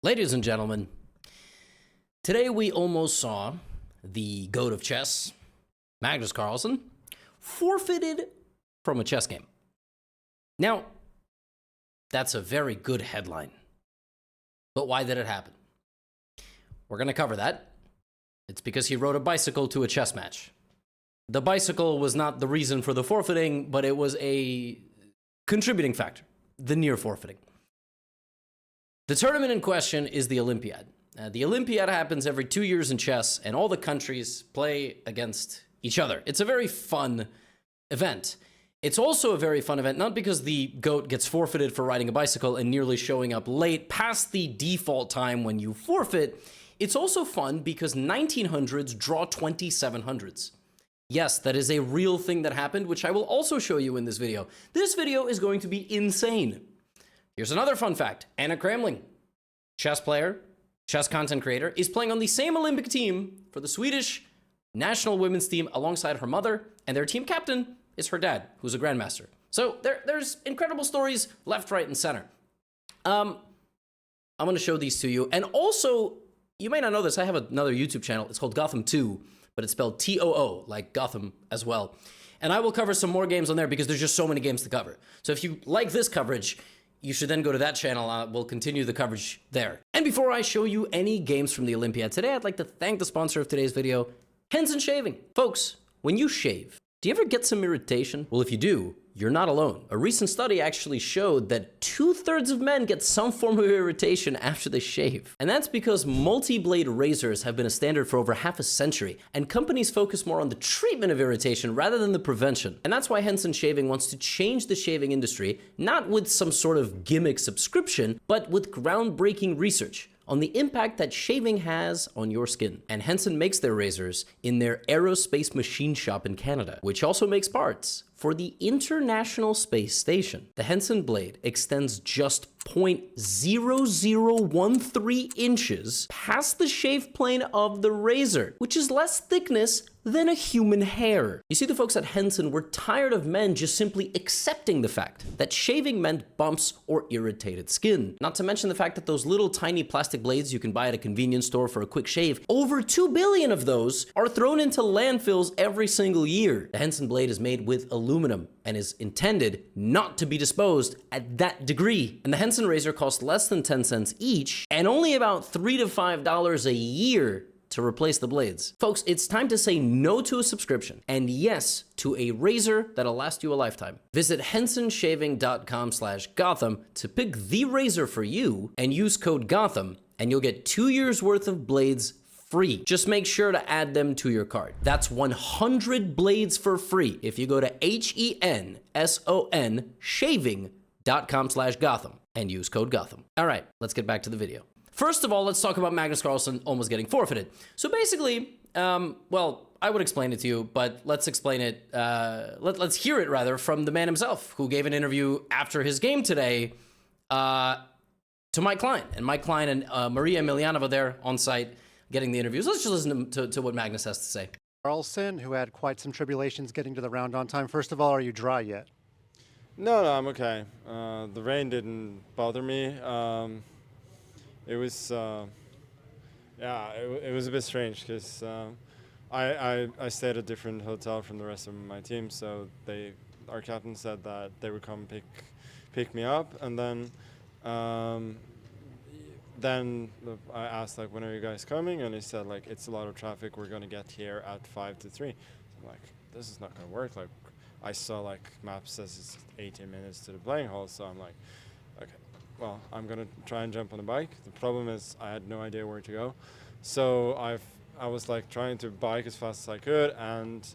Ladies and gentlemen, today we almost saw the goat of chess, Magnus Carlsen, forfeited from a chess game. Now, that's a very good headline. But why did it happen? We're going to cover that. It's because he rode a bicycle to a chess match. The bicycle was not the reason for the forfeiting, but it was a contributing factor, the near forfeiting. The tournament in question is the Olympiad. The Olympiad happens every 2 years in chess, and all the countries play against each other. It's a very fun event. It's also a very fun event, not because the GOAT gets forfeited for riding a bicycle and nearly showing up late past the default time when you forfeit. It's also fun because 1900s draw 2700s. Yes, that is a real thing that happened, which I will also show you in this video. This video is going to be insane. Here's another fun fact. Anna Kramling, chess player, chess content creator, is playing on the same Olympic team for the Swedish national women's team alongside her mother, and their team captain is her dad, who's a grandmaster. So there's incredible stories left, right, and center. I'm going to show these to you. And also, you may not know this, I have another YouTube channel. It's called Gotham2, but it's spelled T-O-O, like Gotham as well. And I will cover some more games on there because there's just so many games to cover. So if you like this coverage, you should then go to that channel. We'll continue the coverage there. And before I show you any games from the Olympiad today, I'd like to thank the sponsor of today's video, Henson Shaving. Folks, when you shave, do you ever get some irritation? Well, if you do, you're not alone. A recent study actually showed that 2/3 of men get some form of irritation after they shave. And that's because multi-blade razors have been a standard for over half a century, and companies focus more on the treatment of irritation rather than the prevention. And that's why Henson Shaving wants to change the shaving industry, not with some sort of gimmick subscription, but with groundbreaking research on the impact that shaving has on your skin. And Henson makes their razors in their aerospace machine shop in Canada, which also makes parts for the International Space Station. The Henson blade extends just 0.0013 inches past the shave plane of the razor, which is less thickness than a human hair. You see, the folks at Henson were tired of men just simply accepting the fact that shaving meant bumps or irritated skin. Not to mention the fact that those little tiny plastic blades you can buy at a convenience store for a quick shave, over 2 billion of those are thrown into landfills every single year. The Henson blade is made with aluminum and is intended not to be disposed at that degree. And the Henson razor costs less than 10 cents each and only about $3 to $5 a year to replace the blades. Folks, it's time to say no to a subscription and yes to a razor that'll last you a lifetime. Visit hensonshaving.com/Gotham to pick the razor for you and use code Gotham, and you'll get 2 years worth of blades free. Just make sure to add them to your cart. That's 100 blades for free if you go to HENSON shaving.com/Gotham and use code Gotham. All right, let's get back to the video. First of all, let's talk about Magnus Carlsen almost getting forfeited. So basically, well, I would explain it to you, but let's explain it, let's hear it rather from the man himself, who gave an interview after his game today to Mike Klein. And Mike Klein and Maria Emelianova there on site getting the interviews. Let's just listen to what Magnus has to say. Carlsen, who had quite some tribulations getting to the round on time. First of all, are you dry yet? No, I'm okay. The rain didn't bother me. It was, yeah, it was a bit strange because I stayed at a different hotel from the rest of my team, so our captain said that they would come pick me up, and then I asked, like, when are you guys coming? And he said, like, it's a lot of traffic. We're going to get here at 2:55. So I'm like, this is not going to work. Like, I saw, like, map says it's 18 minutes to the playing hall. So I'm like, okay, well, I'm going to try and jump on the bike. The problem is I had no idea where to go. So I was, like, trying to bike as fast as I could and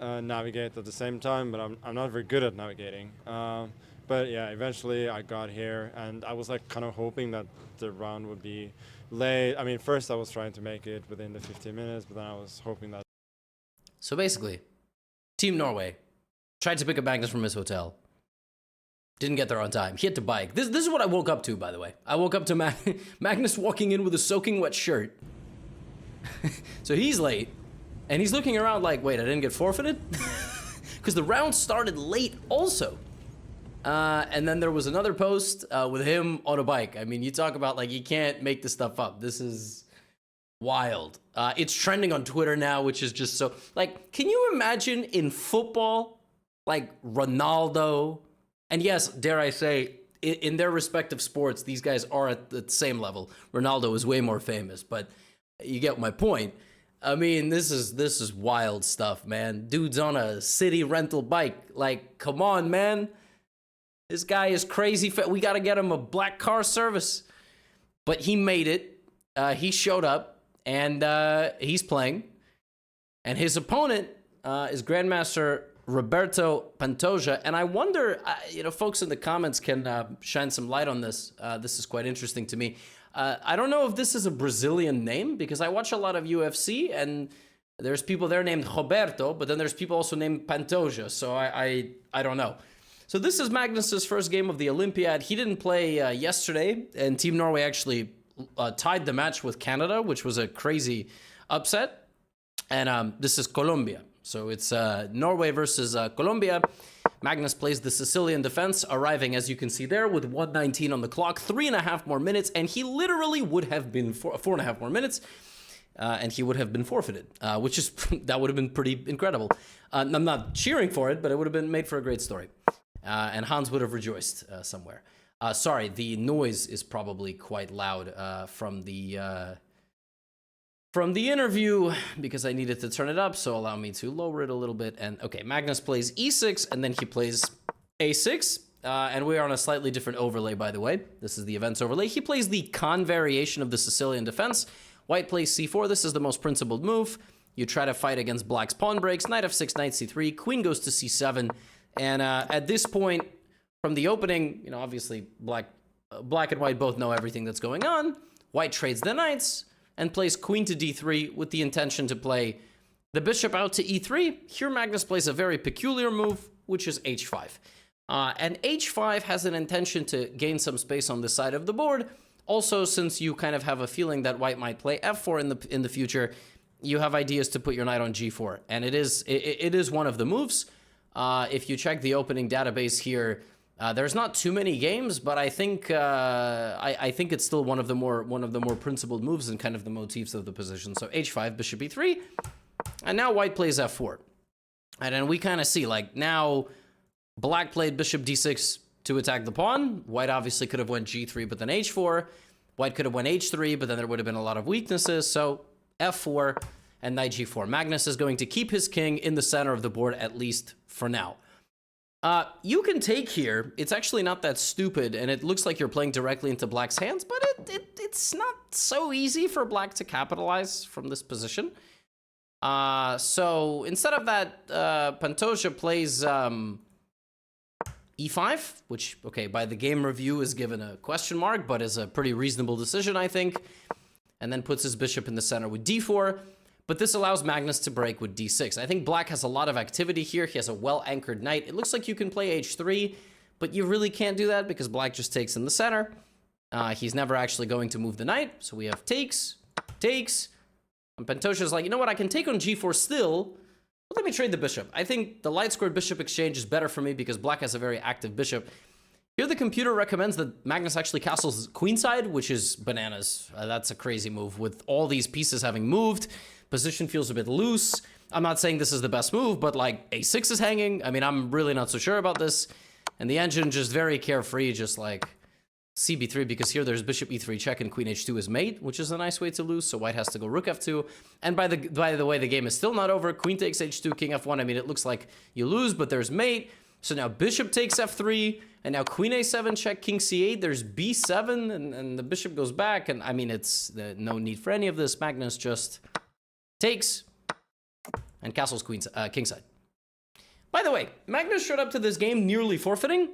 navigate at the same time. But I'm not very good at navigating. But yeah, eventually I got here, and I was like kind of hoping that the round would be late. I mean, first I was trying to make it within the 15 minutes, but then I was hoping that. So basically, Team Norway tried to pick up Magnus from his hotel. Didn't get there on time. He had to bike. This is what I woke up to, by the way. I woke up to Magnus walking in with a soaking wet shirt. So he's late, and he's looking around like, wait, I didn't get forfeited? Because the round started late also. And then there was another post with him on a bike. I mean, you talk about like you can't make this stuff up. This is wild. It's trending on Twitter now, which is just so like, can you imagine in football, like Ronaldo, and yes, dare I say, in their respective sports, these guys are at the same level. Ronaldo is way more famous, but you get my point. I mean, this is wild stuff, man. Dude's on a city rental bike. Like, come on, man. This guy is crazy. We got to get him a black car service. But he made it. He showed up, and he's playing. And his opponent is Grandmaster Roberto Pantoja. And I wonder, folks in the comments can shine some light on this. This is quite interesting to me. I don't know if this is a Brazilian name, because I watch a lot of UFC, and there's people there named Roberto, but then there's people also named Pantoja, so I don't know. So this is Magnus's first game of the Olympiad. He didn't play yesterday, and Team Norway actually tied the match with Canada, which was a crazy upset. And this is Colombia. So it's Norway versus Colombia. Magnus plays the Sicilian defense, arriving, as you can see there, with 1:19 on the clock, 3.5 more minutes, and he literally would have been 4.5 more minutes, and he would have been forfeited, which is, that would have been pretty incredible. I'm not cheering for it, but it would have been made for a great story. And Hans would have rejoiced somewhere. Sorry, the noise is probably quite loud from the interview, because I needed to turn it up, so allow me to lower it a little bit. And okay, Magnus plays e6, and then he plays a6, and we are on a slightly different overlay, by the way. This is the events overlay. He plays the Khan variation of the Sicilian defense. White plays c4. This is the most principled move. You try to fight against black's pawn breaks. Knight f6, knight c3, queen goes to c7, and at this point, from the opening, obviously black and white both know everything that's going on. White trades the knights and plays queen to d3 with the intention to play the bishop out to e3. Here Magnus plays a very peculiar move, which is h5. And h5 has an intention to gain some space on this side of the board. Also, since you kind of have a feeling that white might play f4 in the future, you have ideas to put your knight on g4. And it is one of the moves. If you check the opening database here, there's not too many games, but I think I think it's still one of the more principled moves and kind of the motifs of the position. So h5, bishop e3, and now white plays f4, and then we kind of see like now black played bishop d6 to attack the pawn. White obviously could have went g3, but then h4. White could have went h3, but then there would have been a lot of weaknesses. So f4 and knight g4. Magnus is going to keep his king in the center of the board, at least for now. You can take here. It's actually not that stupid, and it looks like you're playing directly into black's hands, but it's not so easy for black to capitalize from this position. So instead of that, Pantoja plays e5, which, okay, by the game review is given a question mark, but is a pretty reasonable decision, I think, and then puts his bishop in the center with d4. But this allows Magnus to break with d6. I think black has a lot of activity here. He has a well-anchored knight. It looks like you can play h3, but you really can't do that because black just takes in the center. He's never actually going to move the knight. So we have takes. And Pantoja's like, you know what? I can take on g4 still, but let me trade the bishop. I think the light-squared bishop exchange is better for me because black has a very active bishop. Here the computer recommends that Magnus actually castles queenside, which is bananas. That's a crazy move with all these pieces having moved. Position feels a bit loose. I'm not saying this is the best move, but like a6 is hanging. I mean, I'm really not so sure about this. And the engine just very carefree, just like cb3, because here there's bishop e3 check and queen h2 is mate, which is a nice way to lose. So white has to go rook f2. And by the way, the game is still not over. Queen takes h2, king f1. I mean, it looks like you lose, but there's mate. So now bishop takes f3, and now queen a7 check, king c8. There's b7, and the bishop goes back. And I mean, it's no need for any of this. Magnus just takes and castles kingside. By the way, Magnus showed up to this game nearly forfeiting,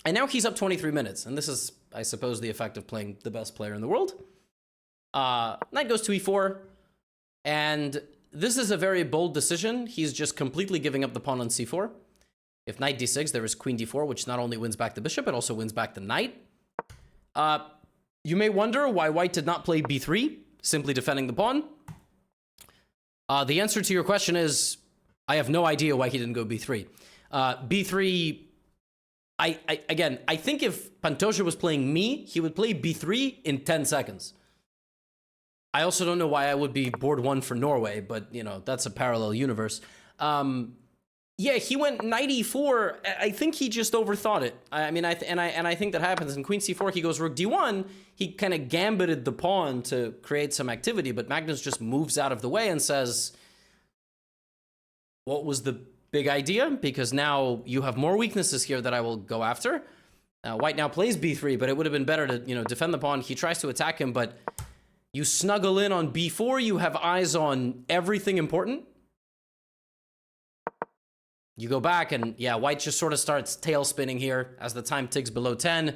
and now he's up 23 minutes. And this is, I suppose, the effect of playing the best player in the world. Knight goes to e4, and this is a very bold decision. He's just completely giving up the pawn on c4. If knight d6, there is queen d4, which not only wins back the bishop, it also wins back the knight. You may wonder why white did not play b3, simply defending the pawn. The answer to your question is, I have no idea why he didn't go b3. B3, Again, I think if Pantoja was playing me, he would play b3 in 10 seconds. I also don't know why I would be board 1 for Norway, but, you know, that's a parallel universe. Yeah, he went knight e4. I think he just overthought it. I mean, I think that happens. In queen c4, he goes rook d1. He kind of gambited the pawn to create some activity, but Magnus just moves out of the way and says, what was the big idea? Because now you have more weaknesses here that I will go after. White now plays b3, but it would have been better to, you know, defend the pawn. He tries to attack him, but you snuggle in on b4. You have eyes on everything important. You go back and, yeah, white just sort of starts tail spinning here as the time ticks below 10.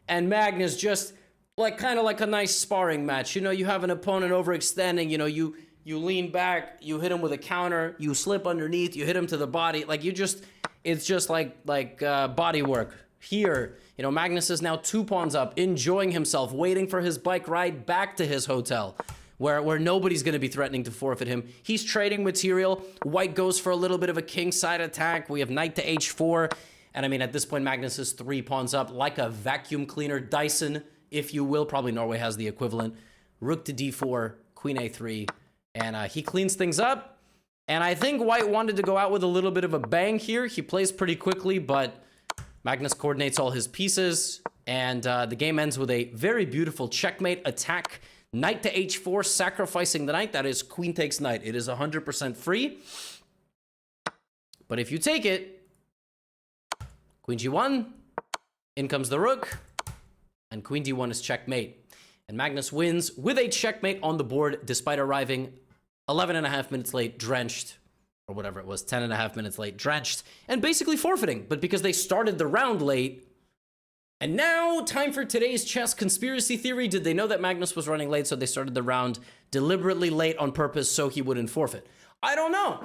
And Magnus just, like, kind of like a nice sparring match. You know, you have an opponent overextending, you know, you lean back, you hit him with a counter, you slip underneath, you hit him to the body. Like, you just, it's just like body work. Here, you know, Magnus is now 2 pawns up, enjoying himself, waiting for his bike ride back to his hotel, where nobody's going to be threatening to forfeit him. He's trading material. White goes for a little bit of a kingside attack. We have knight to h4. And I mean, at this point, Magnus is 3 pawns up, like a vacuum cleaner, Dyson, if you will. Probably Norway has the equivalent. Rook to d4, queen a3. And he cleans things up. And I think white wanted to go out with a little bit of a bang here. He plays pretty quickly, but Magnus coordinates all his pieces. And the game ends with a very beautiful checkmate attack. Knight to h4, sacrificing the knight. That is queen takes knight. It is 100% free. But if you take it, queen g1, in comes the rook, and queen d1 is checkmate. And Magnus wins with a checkmate on the board, despite arriving 11.5 minutes late, drenched, or whatever it was, 10.5 minutes late, drenched, and basically forfeiting. But because they started the round late. And now, time for today's chess conspiracy theory. Did they know that Magnus was running late, so they started the round deliberately late on purpose so he wouldn't forfeit? I don't know.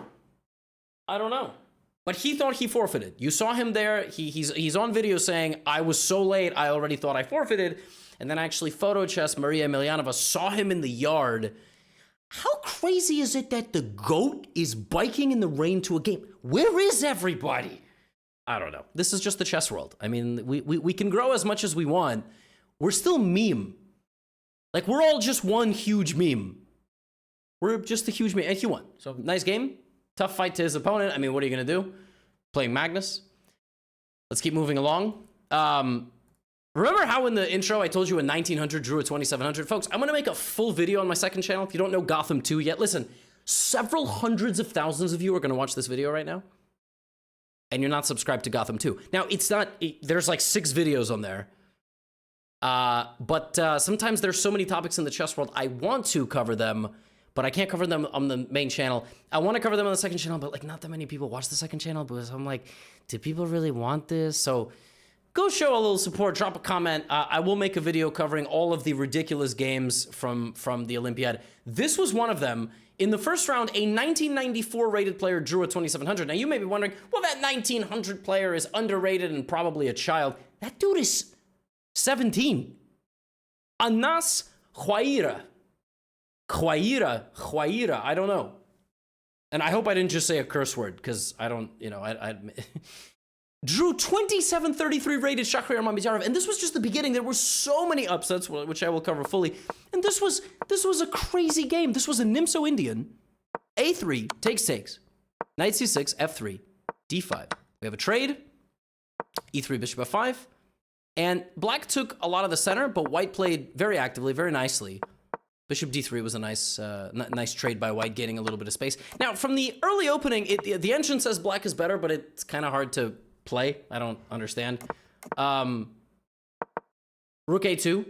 I don't know. But he thought he forfeited. You saw him there. He's on video saying, I was so late, I already thought I forfeited. And then actually, Photo Chess, Maria Emelianova, saw him in the yard. How crazy is it that the GOAT is biking in the rain to a game? Where is everybody? I don't know. This is just the chess world. I mean, we can grow as much as we want. We're still meme. Like, we're all just one huge meme. We're just a huge meme. And he won. So, nice game. Tough fight to his opponent. I mean, what are you going to do? Playing Magnus. Let's keep moving along. Remember how in the intro I told you a 1900 drew a 2700? Folks, I'm going to make a full video on my second channel. If you don't know Gotham 2 yet, listen, several hundreds of thousands of you are going to watch this video right now. And you're not subscribed to Gotham 2. Now, it's not, there's like 6 videos on there. But sometimes there's so many topics in the chess world, I want to cover them, but I can't cover them on the main channel. I want to cover them on the second channel, but like not that many people watch the second channel because I'm like, do people really want this? So go show a little support, drop a comment. I will make a video covering all of the ridiculous games from the Olympiad. This was one of them. In the first round, a 1994 rated player drew a 2700. Now, you may be wondering, well, that 1900 player is underrated and probably a child. That dude is 17. Anas Khwaira. Khwaira. I don't know. And I hope I didn't just say a curse word, because I don't, you know, I drew 2733 rated Shahriar Mamedyarov, and this was just the beginning. There were so many upsets, which I will cover fully. And this was a crazy game. This was a Nimso Indian. A3 takes. Knight c6, f3, d5. We have a trade. e3, bishop f5. And black took a lot of the center, but white played very actively, very nicely. Bishop d3 was a nice trade by white, gaining a little bit of space. Now, from the early opening, the engine says black is better, but it's kind of hard to play. I don't understand. Rook a2,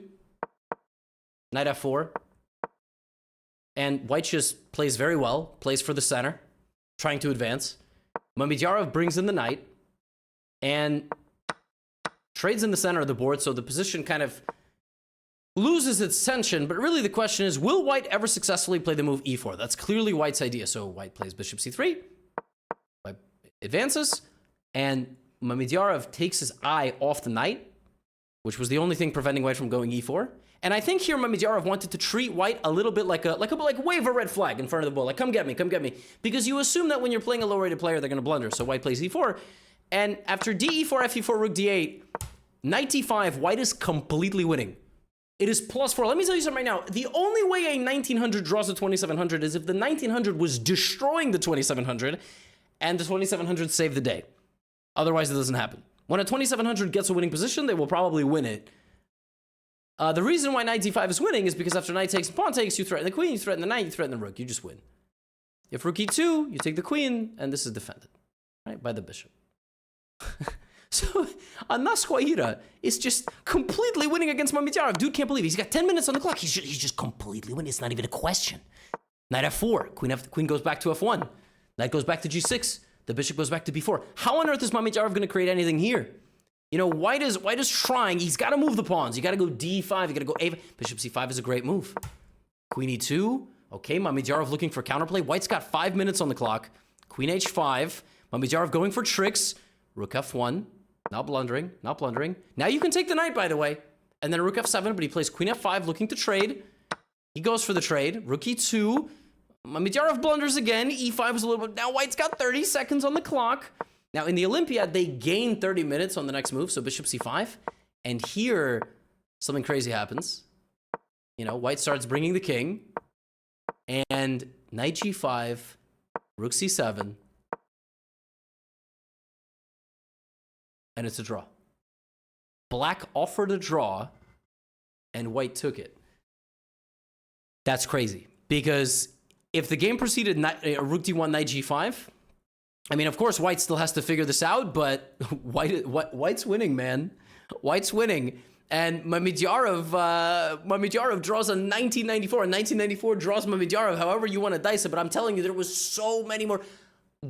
knight f4, and white just plays very well, plays for the center, trying to advance. Mamedyarov brings in the knight, and trades in the center of the board, so the position kind of loses its tension, but really the question is, will white ever successfully play the move e4? That's clearly white's idea, so white plays bishop c3, white advances, and Mamedyarov takes his eye off the knight, which was the only thing preventing white from going e4. And I think here Mamedyarov wanted to treat white a little bit like wave a red flag in front of the bull, like come get me, because you assume that when you're playing a low-rated player, they're going to blunder. So white plays e4, And after d4, fe4, rook d8, knight d5, white is completely winning. It is +4. Let me tell you something right now. The only way a 1900 draws a 2700 is if the 1900 was destroying the 2700 and the 2700 saved the day. Otherwise, it doesn't happen. When a 2700 gets a winning position, they will probably win it. The reason why knight d5 is winning is because after knight takes and pawn takes, you threaten the queen, you threaten the knight, you threaten the rook. You just win. If rook e2, you take the queen, and this is defended, right, by the bishop. So, Anasquaira is just completely winning against Mamedyarov. Dude can't believe it. He's got 10 minutes on the clock. He's just completely winning. It's not even a question. Knight f4. Queen goes back to f1. Knight goes back to g6. The bishop goes back to b4. How on earth is Mamedyarov going to create anything here? You know, white is trying. He's got to move the pawns. You got to go d5. You got to go a5. Bishop c5 is a great move. Queen e2. Okay, Mamedyarov looking for counterplay. White's got 5 minutes on the clock. Queen h5. Mamedyarov going for tricks. Rook f1. Not blundering, not blundering. Now you can take the knight, by the way. And then rook f7, but he plays queen f5, looking to trade. He goes for the trade. Rook e2. Mamedyarov blunders again. e5 is a little bit... Now white's got 30 seconds on the clock. Now in the Olympiad, they gain 30 minutes on the next move, so bishop c5. And here, something crazy happens. You know, white starts bringing the king. And knight g5, rook c7. And it's a draw. Black offered a draw, and white took it. That's crazy. Because if the game proceeded rook d1, knight g5, I mean, of course, white still has to figure this out, but white's winning, man. White's winning. And Mamedyarov draws a 1994. And 1994 draws Mamedyarov, however you want to dice it. But I'm telling you, there was so many more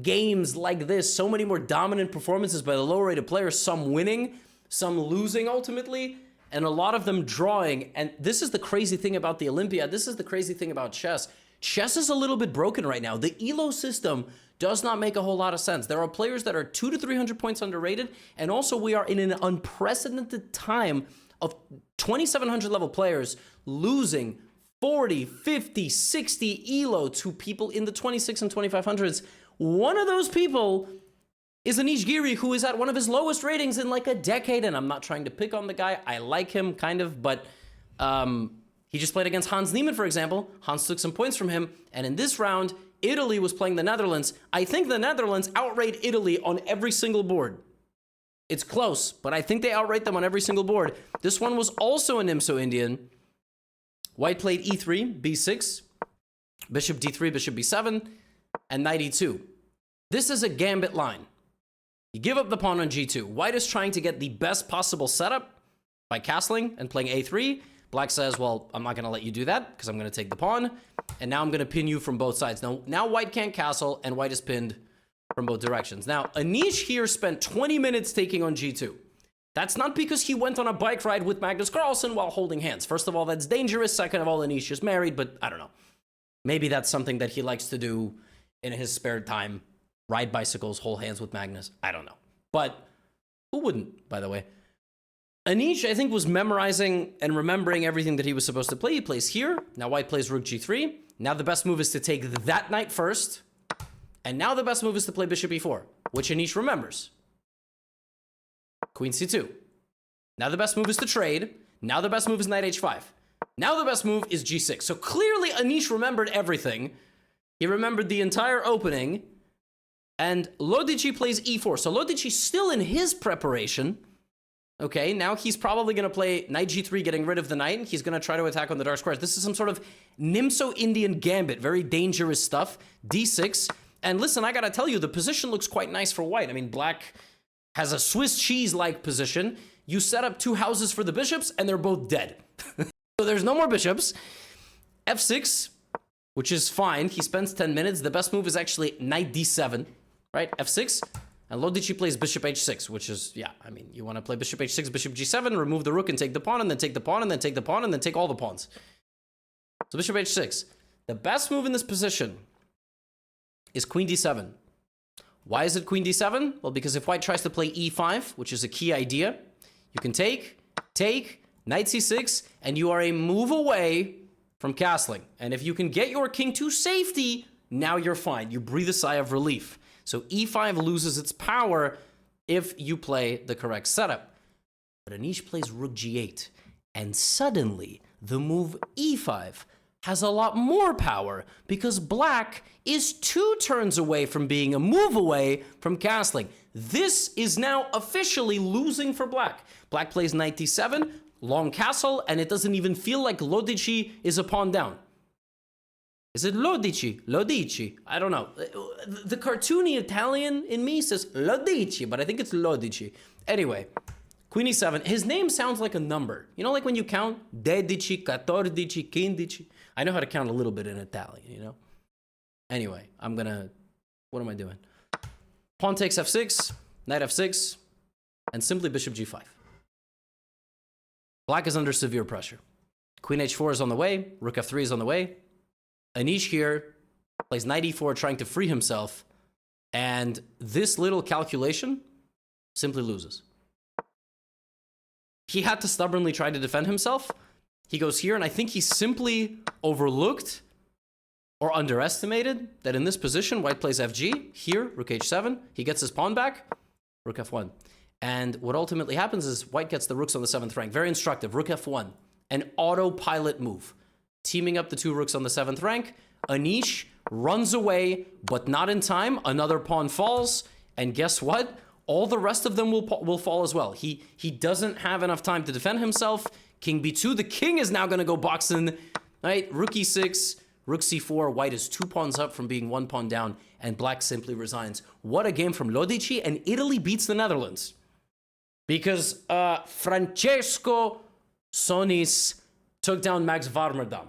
games like this, so many more dominant performances by the lower-rated players, some winning, some losing ultimately, and a lot of them drawing. And this is the crazy thing about the Olympiad. This is the crazy thing about chess. Chess is a little bit broken right now. The ELO system does not make a whole lot of sense. There are players that are 200 to 300 points underrated, and also we are in an unprecedented time of 2700 level players losing 40, 50, 60 ELO to people in the 26 and 2500s. One of those people is Anish Giri, who is at one of his lowest ratings in like a decade, and I'm not trying to pick on the guy. I like him, kind of, but he just played against Hans Niemann, for example. Hans took some points from him, and in this round, Italy was playing the Netherlands. I think the Netherlands outrate Italy on every single board. It's close, but I think they outrate them on every single board. This one was also an IMSO-Indian. White played e3, b6, bishop d3, bishop b7, and knight e2. This is a gambit line. You give up the pawn on g2. White is trying to get the best possible setup by castling and playing a3. Black says, well, I'm not going to let you do that because I'm going to take the pawn. And now I'm going to pin you from both sides. Now white can't castle, and white is pinned from both directions. Now, Anish here spent 20 minutes taking on g2. That's not because he went on a bike ride with Magnus Carlsen while holding hands. First of all, that's dangerous. Second of all, Anish is married, but I don't know. Maybe that's something that he likes to do in his spare time. Ride bicycles, hold hands with Magnus. I don't know. But who wouldn't, by the way? Anish, I think, was memorizing and remembering everything that he was supposed to play. He plays here. Now white plays rook g3. Now the best move is to take that knight first. And now the best move is to play bishop e4, which Anish remembers. Queen c2. Now the best move is to trade. Now the best move is knight h5. Now the best move is g6. So clearly Anish remembered everything. He remembered the entire opening. And Lodici plays e4. So Lodici's still in his preparation. Okay, now he's probably going to play knight g3, getting rid of the knight. He's going to try to attack on the dark squares. This is some sort of Nimso-Indian gambit. Very dangerous stuff. d6. And listen, I got to tell you, the position looks quite nice for white. I mean, black has a Swiss cheese-like position. You set up two houses for the bishops, and they're both dead. So there's no more bishops. f6, which is fine. He spends 10 minutes. The best move is actually knight d7, right? f6. And Lodici plays bishop h6, which is, yeah, I mean, you want to play bishop h6, bishop g7, remove the rook and take the pawn, and then take the pawn, and then take the pawn, and then take all the pawns. So bishop h6. The best move in this position is queen d7. Why is it queen d7? Well, because if white tries to play e5, which is a key idea, you can take, knight c6, and you are a move away from castling. And if you can get your king to safety, now you're fine. You breathe a sigh of relief. So e5 loses its power. if you play the correct setup. But Anish plays rook g8, and suddenly the move e5 has a lot more power because black is 2 turns away from being a move away from castling. This is now officially losing for black. Black plays knight d7, long castle, and it doesn't even feel like lodici is a pawn down. Is it lodici? Lodici? I don't know. The cartoony Italian in me says lodici, but I think it's lodici. Anyway, queen e7. His name sounds like a number. You know, like when you count? Dedici, quattordici, quindici. I know how to count a little bit in Italian, you know? Anyway, what am I doing? Pawn takes f6, knight f6, and simply bishop g5. Black is under severe pressure. Queen h4 is on the way, rook f3 is on the way. Anish here plays knight e4 trying to free himself, and this little calculation simply loses. He had to stubbornly try to defend himself. He goes here, and I think he simply overlooked or underestimated that in this position, white plays fg, here, rook h7, he gets his pawn back, rook f1. And what ultimately happens is white gets the rooks on the 7th rank. Very instructive, rook f1, an autopilot move. Teaming up the 2 rooks on the 7th rank, Anish runs away, but not in time. Another pawn falls, and guess what? All the rest of them will fall as well. He doesn't have enough time to defend himself. King b2, the king is now going to go boxing, right? Rook e6, rook c4, white is 2 pawns up from being 1 pawn down, and black simply resigns. What a game from Lodici, and Italy beats the Netherlands. Because Francesco Sonis took down Max Warmerdam.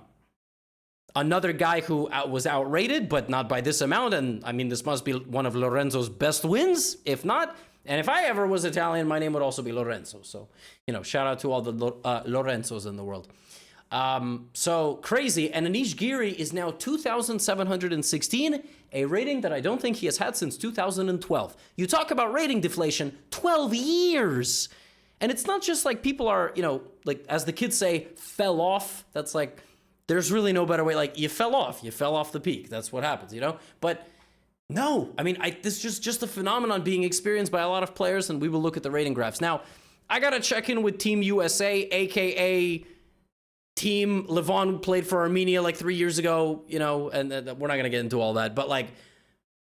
Another guy who was outrated, but not by this amount, and I mean, this must be one of Lorenzo's best wins, if not. And if I ever was Italian, my name would also be Lorenzo. So, you know, shout out to all the Lorenzos in the world. So crazy. And Anish Giri is now 2,716, a rating that I don't think he has had since 2012. You talk about rating deflation, 12 years. And it's not just like people are, you know, like as the kids say, fell off. That's like, there's really no better way. Like you fell off the peak. That's what happens, you know? But no, I mean, this is just a phenomenon being experienced by a lot of players, and we will look at the rating graphs. Now, I got to check in with Team USA, a.k.a. Team Levon played for Armenia like 3 years ago, you know, and we're not going to get into all that. But like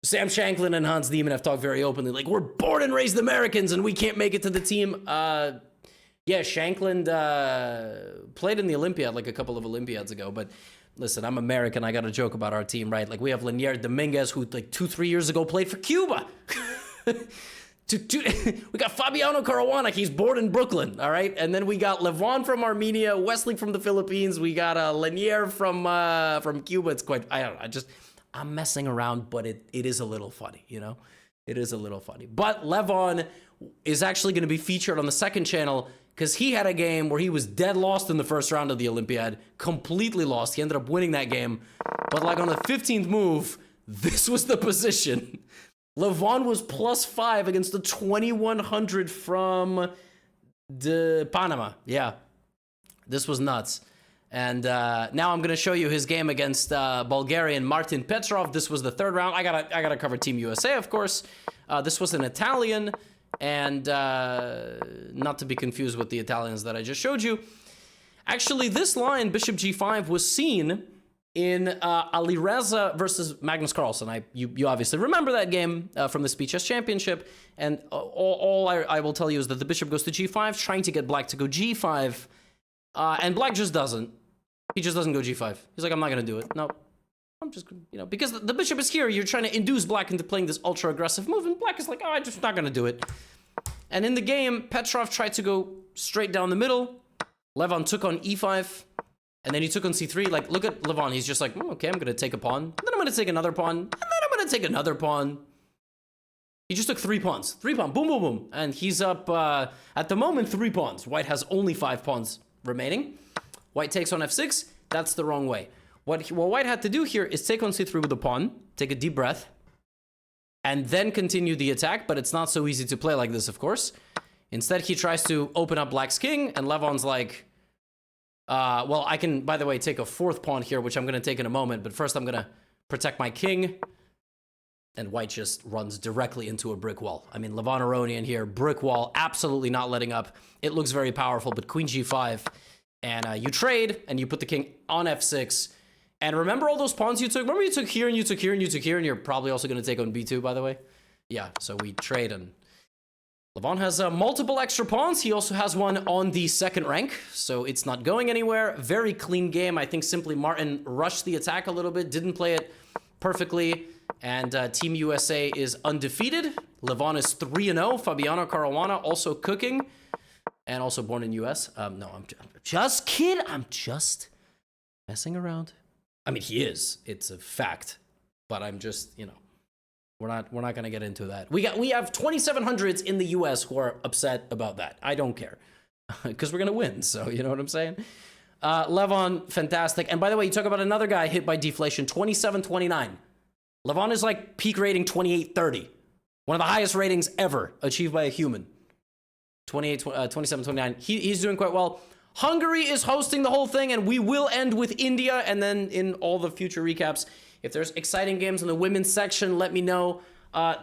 Sam Shanklin and Hans Niemann have talked very openly, like we're born and raised Americans and we can't make it to the team. Yeah, Shanklin played in the Olympiad like a couple of Olympiads ago, but listen, I'm American. I got to joke about our team, right? Like we have Linier Dominguez, who like 2-3 years ago played for Cuba. We got Fabiano Caruana. He's born in Brooklyn, all right? And then we got Levon from Armenia, Wesley from the Philippines. We got Linier from Cuba. It's quite, I don't know. I'm messing around, but it is a little funny, you know? It is a little funny. But Levon is actually going to be featured on the second channel because he had a game where he was dead lost in the first round of the Olympiad, completely lost. He ended up winning that game. But like on the 15th move, this was the position. Levon was +5 against the 2100 from Panama. Yeah, this was nuts. And now I'm going to show you his game against Bulgarian Martin Petrov. This was the 3rd round. I gotta cover Team USA, of course. This was an Italian, and not to be confused with the Italians that I just showed you. Actually, this line, Bishop G5, was seen in Alireza versus Magnus Carlsen. You obviously remember that game from the Speed Chess Championship, and all I will tell you is that the bishop goes to G5, trying to get black to go G5, and black just doesn't. He just doesn't go G5. He's like, I'm not going to do it. No, I'm just, you know, because the bishop is here, you're trying to induce black into playing this ultra-aggressive move, and black is like, oh, I'm just not going to do it. And in the game, Petrov tried to go straight down the middle. Levon took on E5. And then he took on c3. Like, look at Levon. He's just like, okay, I'm going to take a pawn. And then I'm going to take another pawn. And then I'm going to take another pawn. He just took 3 pawns. 3 pawns. Boom, boom, boom. And he's up, at the moment, 3 pawns. White has only 5 pawns remaining. White takes on f6. That's the wrong way. What White had to do here is take on c3 with a pawn. Take a deep breath. And then continue the attack. But it's not so easy to play like this, of course. Instead, he tries to open up black's king. And Levon's like, well, I can, by the way, take a 4th pawn here, which I'm going to take in a moment. But first, I'm going to protect my king. and white just runs directly into a brick wall. I mean, Levon Aronian here, brick wall, absolutely not letting up. It looks very powerful, but queen g5, and you trade, and you put the king on f6. And remember all those pawns you took? Remember you took here, and you took here, and you took here, and you're probably also going to take on b2, by the way? Yeah, so we trade, and Levon has multiple extra pawns. He also has one on the second rank, so it's not going anywhere. Very clean game. I think simply Martin rushed the attack a little bit, didn't play it perfectly, and Team USA is undefeated. Levon is 3-0. Fabiano Caruana also cooking, and also born in US. No, I'm just kidding. I'm just messing around. I mean, he is. It's a fact, but I'm just, you know, we're not going to get into that. We have 2,700s in the US who are upset about that. I don't care because we're going to win. So, you know what I'm saying? Levon, fantastic. And by the way, you talk about another guy hit by deflation, 27-29. Levon is like peak rating 28-30. One of the highest ratings ever achieved by a human. 27-29. He's doing quite well. Hungary is hosting the whole thing, and we will end with India. And then in all the future recaps, if there's exciting games in the women's section, let me know.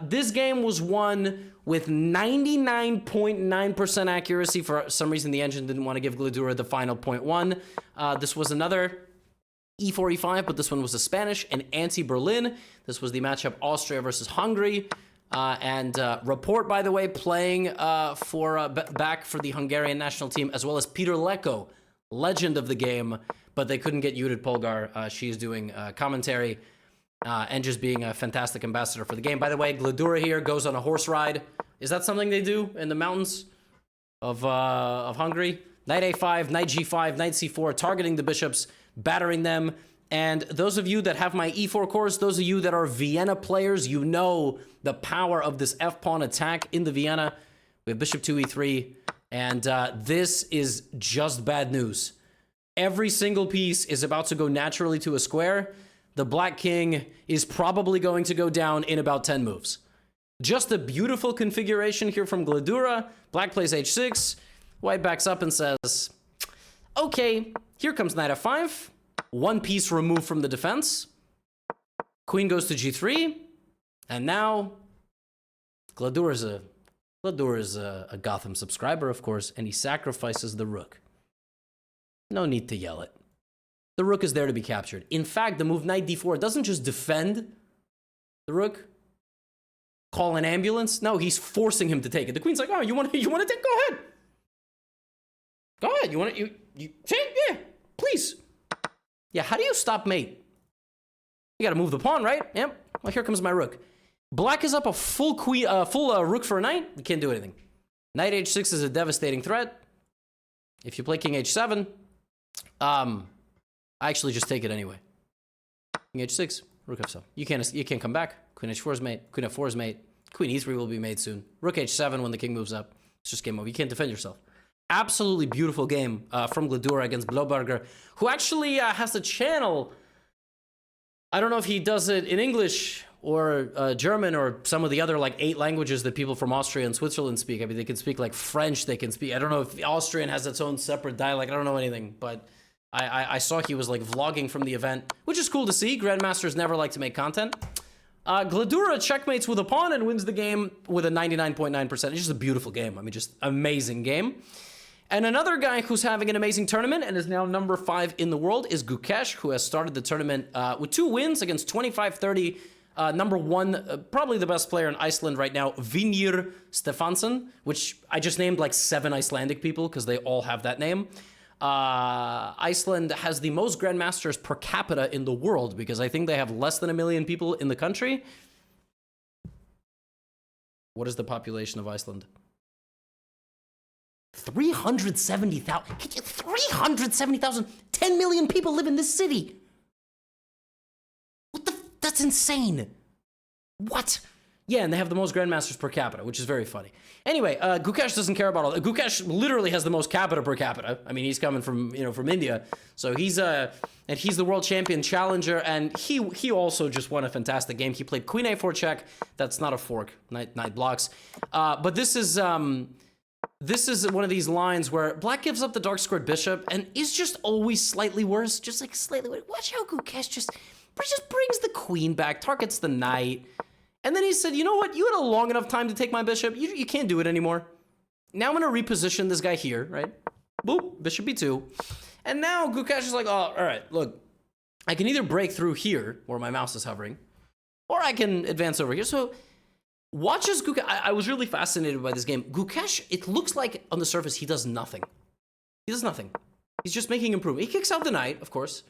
This game was won with 99.9% accuracy. For some reason, the engine didn't want to give Gladura the final 0.1. This was another E4, E5, but this one was a Spanish and anti-Berlin. This was the matchup Austria versus Hungary. And Report, by the way, playing back for the Hungarian national team, as well as Peter Leko, legend of the game, but they couldn't get Judith Polgar. She's doing commentary and just being a fantastic ambassador for the game. By the way, Gladura here goes on a horse ride. Is that something they do in the mountains of Hungary? Knight A5, Knight G5, Knight C4, targeting the bishops, battering them. And those of you that have my E4 course, those of you that are Vienna players, you know the power of this F-pawn attack in the Vienna. We have Bishop 2, E3, and this is just bad news. Every single piece is about to go naturally to a square. The Black King is probably going to go down in about 10 moves. Just a beautiful configuration here from Gladura. Black plays H6. White backs up and says, okay, here comes Knight F5. One piece removed from the defense. Queen goes to G3. And now, Gladura is a Gotham subscriber, of course, and he sacrifices the rook. No need to yell it. The rook is there to be captured. In fact, the move Knight D4 doesn't just defend the rook, call an ambulance. No, he's forcing him to take it. The queen's like, oh, you want to take? Go ahead. Go ahead. You want to? You take? Yeah, please. Yeah. How do you stop mate? You got to move the pawn, right? Yep. Well, here comes my rook. Black is up a full rook for a knight. You can't do anything. Knight H6 is a devastating threat. If you play King H7, I actually just take it anyway. King H6, Rook F7. You can't come back. Queen H4 is mate. Queen F4 is mate. Queen E3 will be made soon. Rook H7 when the king moves up. It's just game over. You can't defend yourself. Absolutely beautiful game from Gladura against Bloberger, who actually has a channel. I don't know if he does it in English or German or some of the other like 8 languages that people from Austria and Switzerland speak. I mean, they can speak like French. They can speak. I don't know if Austrian has its own separate dialect. I don't know anything, but I saw he was like vlogging from the event, which is cool to see. Grandmasters never like to make content. Gladura checkmates with a pawn and wins the game with a 99.9%. It's just a beautiful game. I mean, just amazing game. And another guy who's having an amazing tournament and is now number 5 in the world is Gukesh, who has started the tournament with 2 wins against 25-30. Number 1, probably the best player in Iceland right now, Vinir Stefansson, which I just named like 7 Icelandic people because they all have that name. Iceland has the most grandmasters per capita in the world because I think they have less than 1 million people in the country. What is the population of Iceland? 370,000. 370,000. 10 million people live in this city. What the? That's insane. What? Yeah, and they have the most grandmasters per capita, which is very funny. Anyway, Gukesh doesn't care about all that. Gukesh literally has the most capita per capita. I mean, he's coming from India, so he's the world champion challenger, and he also just won a fantastic game. He played Queen A4 check. That's not a fork. Knight blocks. But this is one of these lines where Black gives up the dark squared bishop and is just always slightly worse, just like slightly worse. Watch how Gukesh just brings the queen back, targets the knight. And then he said, you know what? You had a long enough time to take my bishop. You can't do it anymore. Now I'm going to reposition this guy here, right? Boop, bishop b2. And now Gukesh is like, oh, all right, look. I can either break through here, where my mouse is hovering, or I can advance over here. So watch as Gukesh. I was really fascinated by this game. Gukesh, it looks like on the surface he does nothing. He does nothing. He's just making improvement. He kicks out the knight, of course.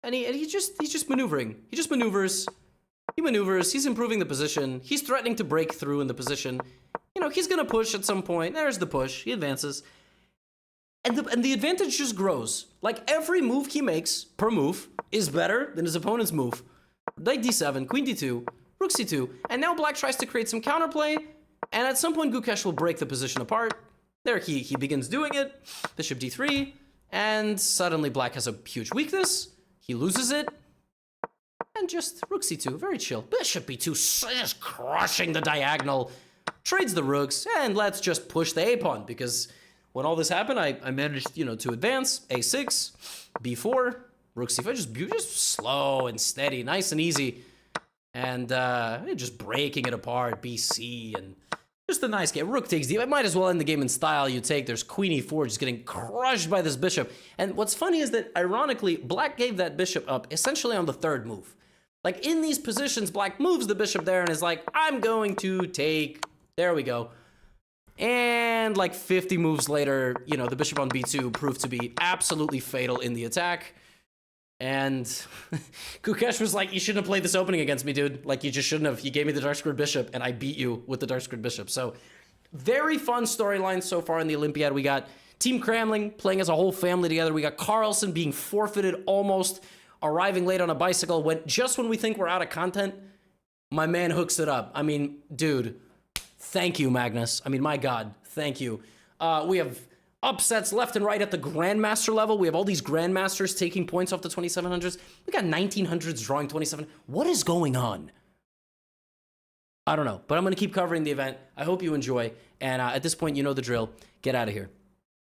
And he's just maneuvering. He just maneuvers. He maneuvers. He's improving the position. He's threatening to break through in the position. You know, he's going to push at some point. There's the push. He advances. And the advantage just grows. Like, every move he makes per move is better than his opponent's move. Knight d7, queen d2, rook c2. And now black tries to create some counterplay. And at some point, Gukesh will break the position apart. There, he begins doing it. Bishop d3. And suddenly black has a huge weakness. He loses it. And just rook c2, very chill. Bishop b2, just crushing the diagonal. Trades the rooks, and let's just push the a-pawn, because when all this happened, I managed, you know, to advance. a6, b4, rook c5, just slow and steady, nice and easy. And just breaking it apart, bc, and just a nice game. Rook takes d. I might as well end the game in style. You take, there's queen e4, just getting crushed by this bishop. And what's funny is that, ironically, black gave that bishop up essentially on the third move. Like, in these positions, black moves the bishop there and is like, I'm going to take... There we go. And like 50 moves later, you know, the bishop on b2 proved to be absolutely fatal in the attack. And Gukesh was like, you shouldn't have played this opening against me, dude. Like, you just shouldn't have. You gave me the dark squared bishop, and I beat you with the dark squared bishop. So, very fun storyline so far in the Olympiad. We got Team Cramling playing as a whole family together. We got Carlsen being forfeited almost, arriving late on a bicycle. Just when we think we're out of content, my man hooks it up. I mean, dude, thank you, Magnus. I mean, my God, thank you. We have upsets left and right at the Grandmaster level. We have all these Grandmasters taking points off the 2700s. We got 1900s drawing 27. What is going on? I don't know, but I'm going to keep covering the event. I hope you enjoy. And at this point, you know the drill. Get out of here.